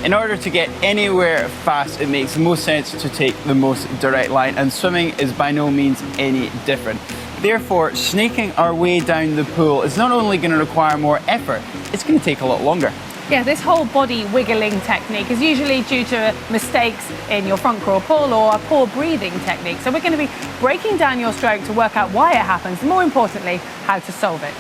In order to get anywhere fast, it makes the most sense to take the most direct line, and swimming is by no means any different. Therefore, snaking our way down the pool is not only going to require more effort, it's going to take a lot longer. Yeah, this whole body wiggling technique is usually due to mistakes in your front crawl pull or a poor breathing technique. So we're going to be breaking down your stroke to work out why it happens, and more importantly, how to solve it.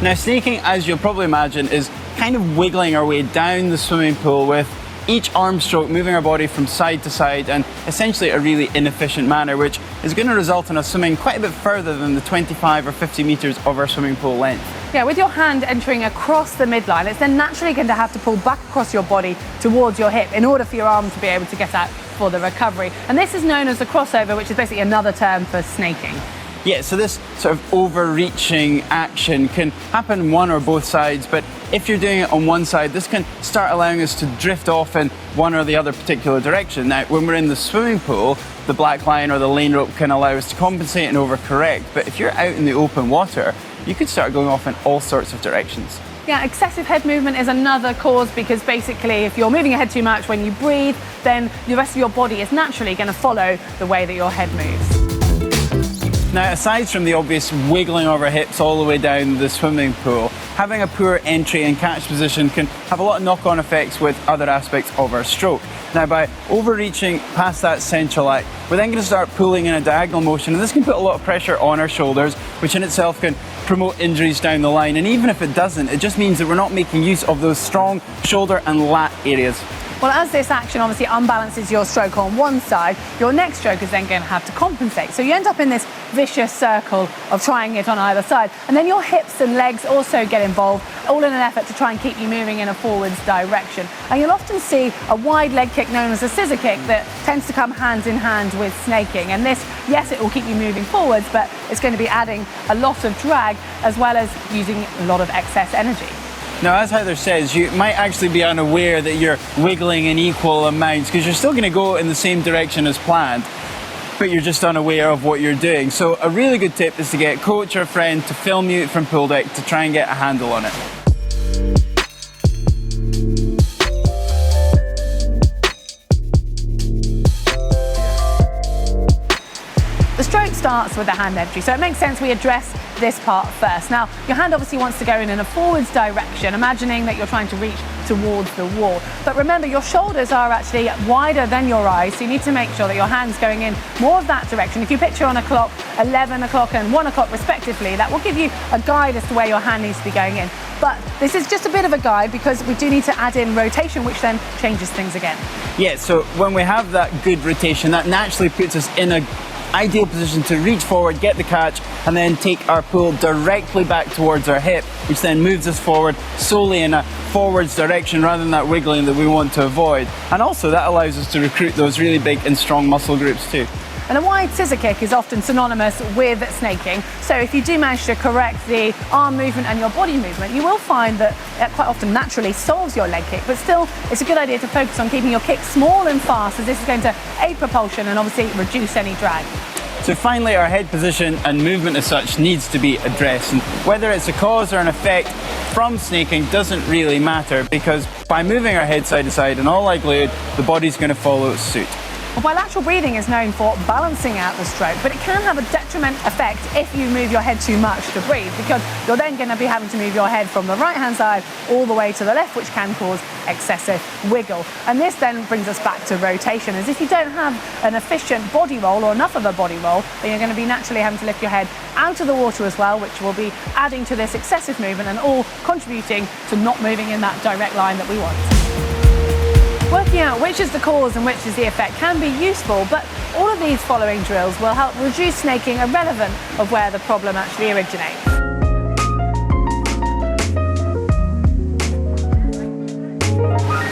Now, snaking, as you'll probably imagine, is kind of wiggling our way down the swimming pool with each arm stroke moving our body from side to side in essentially a really inefficient manner, which is going to result in us swimming quite a bit further than the 25 or 50 meters of our swimming pool length. Yeah, with your hand entering across the midline, it's then naturally going to have to pull back across your body towards your hip in order for your arm to be able to get out for the recovery. And this is known as the crossover, which is basically another term for snaking. Yeah, so this sort of overreaching action can happen on one or both sides, but if you're doing it on one side, this can start allowing us to drift off in one or the other particular direction. Now, when we're in the swimming pool, the black line or the lane rope can allow us to compensate and overcorrect, but if you're out in the open water, you could start going off in all sorts of directions. Yeah, excessive head movement is another cause, because basically if you're moving your head too much when you breathe, then the rest of your body is naturally going to follow the way that your head moves. Now, aside from the obvious wiggling of our hips all the way down the swimming pool, having a poor entry and catch position can have a lot of knock-on effects with other aspects of our stroke. Now, by overreaching past that central act, we're then going to start pulling in a diagonal motion, and this can put a lot of pressure on our shoulders, which in itself can promote injuries down the line. And even if it doesn't, it just means that we're not making use of those strong shoulder and lat areas. Well, as this action obviously unbalances your stroke on one side, your next stroke is then going to have to compensate. So you end up in this vicious circle of trying it on either side. And then your hips and legs also get involved, all in an effort to try and keep you moving in a forwards direction. And you'll often see a wide leg kick known as a scissor kick that tends to come hand in hand with snaking. And this, yes, it will keep you moving forwards, but it's going to be adding a lot of drag as well as using a lot of excess energy. Now, as Heather says, you might actually be unaware that you're wiggling in equal amounts, because you're still going to go in the same direction as planned, but you're just unaware of what you're doing. So a really good tip is to get a coach or a friend to film you from pool deck to try and get a handle on it. The stroke starts with the hand entry, so it makes sense we address this part first. Now, your hand obviously wants to go in a forwards direction, imagining that you're trying to reach towards the wall. But remember, your shoulders are actually wider than your eyes, so you need to make sure that your hand's going in more of that direction. If you picture on a clock, 11 o'clock and 1 o'clock respectively, that will give you a guide as to where your hand needs to be going in. But this is just a bit of a guide, because we do need to add in rotation, which then changes things again. Yeah, so when we have that good rotation, that naturally puts us in a ideal position to reach forward, get the catch, and then take our pull directly back towards our hip, which then moves us forward solely in a forwards direction rather than that wiggling that we want to avoid. And also that allows us to recruit those really big and strong muscle groups too. And a wide scissor kick is often synonymous with snaking. So if you do manage to correct the arm movement and your body movement, you will find that it quite often naturally solves your leg kick. But still, it's a good idea to focus on keeping your kick small and fast, as this is going to aid propulsion and obviously reduce any drag. So finally, our head position and movement as such needs to be addressed. And whether it's a cause or an effect from snaking doesn't really matter, because by moving our head side to side, in all likelihood, the body's going to follow suit. Well, bilateral breathing is known for balancing out the stroke, but it can have a detrimental effect if you move your head too much to breathe, because you're then going to be having to move your head from the right-hand side all the way to the left, which can cause excessive wiggle. And this then brings us back to rotation, as if you don't have an efficient body roll or enough of a body roll, then you're going to be naturally having to lift your head out of the water as well, which will be adding to this excessive movement and all contributing to not moving in that direct line that we want. Working out which is the cause and which is the effect can be useful, but all of these following drills will help reduce snaking irrelevant of where the problem actually originates.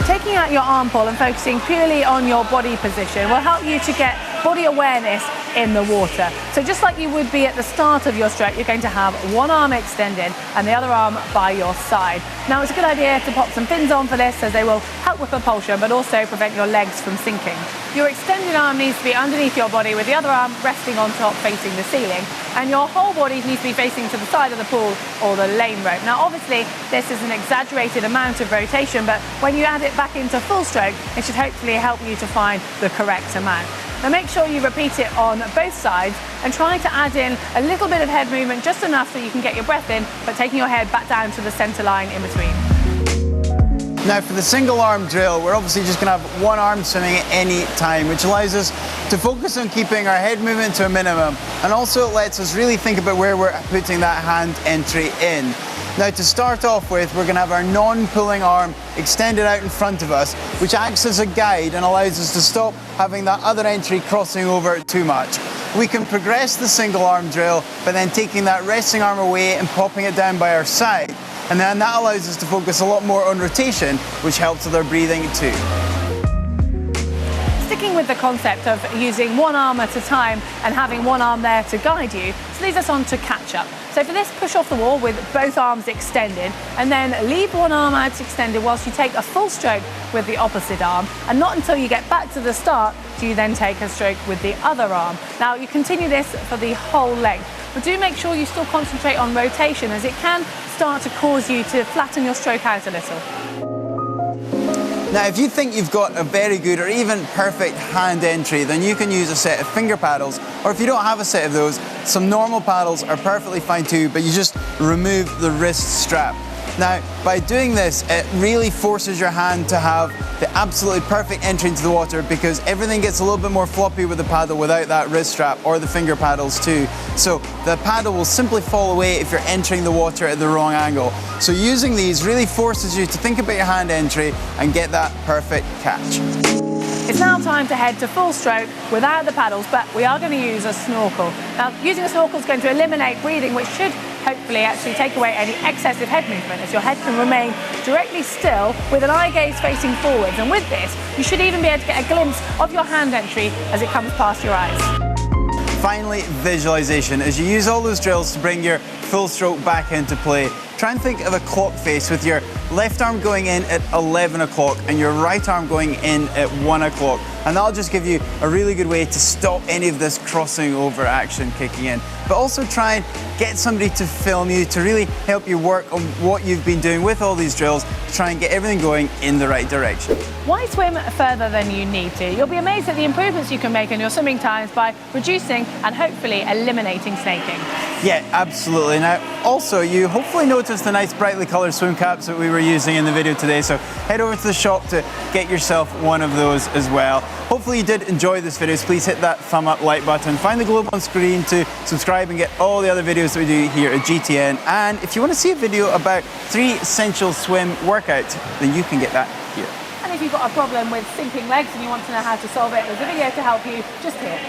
Taking out your arm pull and focusing purely on your body position will help you to get body awareness in the water. So just like you would be at the start of your stroke, you're going to have one arm extended and the other arm by your side. Now it's a good idea to pop some fins on for this, as they will help with propulsion but also prevent your legs from sinking. Your extended arm needs to be underneath your body with the other arm resting on top facing the ceiling, and your whole body needs to be facing to the side of the pool or the lane rope. Now obviously this is an exaggerated amount of rotation, but when you add it back into full stroke, it should hopefully help you to find the correct amount. Now make sure you repeat it on both sides and try to add in a little bit of head movement, just enough so you can get your breath in, but taking your head back down to the center line in between. Now for the single arm drill, we're obviously just going to have one arm swimming at any time, which allows us to focus on keeping our head movement to a minimum, and also it lets us really think about where we're putting that hand entry in. Now to start off with, we're going to have our non-pulling arm extended out in front of us, which acts as a guide and allows us to stop having that other entry crossing over too much. We can progress the single arm drill by then taking that resting arm away and popping it down by our side. And then that allows us to focus a lot more on rotation, which helps with our breathing too. Sticking with the concept of using one arm at a time and having one arm there to guide you, this leads us on to catch up. So for this, push off the wall with both arms extended, and then leave one arm out extended whilst you take a full stroke with the opposite arm, and not until you get back to the start do you then take a stroke with the other arm. Now you continue this for the whole length, but do make sure you still concentrate on rotation, as it can start to cause you to flatten your stroke out a little. Now if you think you've got a very good or even perfect hand entry, then you can use a set of finger paddles, or if you don't have a set of those, some normal paddles are perfectly fine too, but you just remove the wrist strap. Now by doing this, it really forces your hand to have the absolutely perfect entry into the water, because everything gets a little bit more floppy with the paddle without that wrist strap, or the finger paddles too. So the paddle will simply fall away if you're entering the water at the wrong angle. So using these really forces you to think about your hand entry and get that perfect catch. It's now time to head to full stroke without the paddles, but we are going to use a snorkel. Now using a snorkel is going to eliminate breathing, which should hopefully actually take away any excessive head movement, as your head can remain directly still with an eye gaze facing forwards. And with this, you should even be able to get a glimpse of your hand entry as it comes past your eyes. Finally, visualization. As you use all those drills to bring your full stroke back into play, try and think of a clock face with your left arm going in at 11 o'clock and your right arm going in at 1 o'clock. And that'll just give you a really good way to stop any of this crossing over action kicking in. But also try and get somebody to film you to really help you work on what you've been doing with all these drills to try and get everything going in the right direction. Why swim further than you need to? You'll be amazed at the improvements you can make in your swimming times by reducing and hopefully eliminating snaking. Yeah, absolutely. Now, also, you hopefully noticed the nice brightly coloured swim caps that we were using in the video today, so head over to the shop to get yourself one of those as well. Hopefully you did enjoy this video, so please hit that thumb up like button. Find the globe on screen to subscribe and get all the other videos that we do here at GTN. And if you want to see a video about 3 essential swim workouts, then you can get that here. And if you've got a problem with sinking legs and you want to know how to solve it, there's a video to help you just here.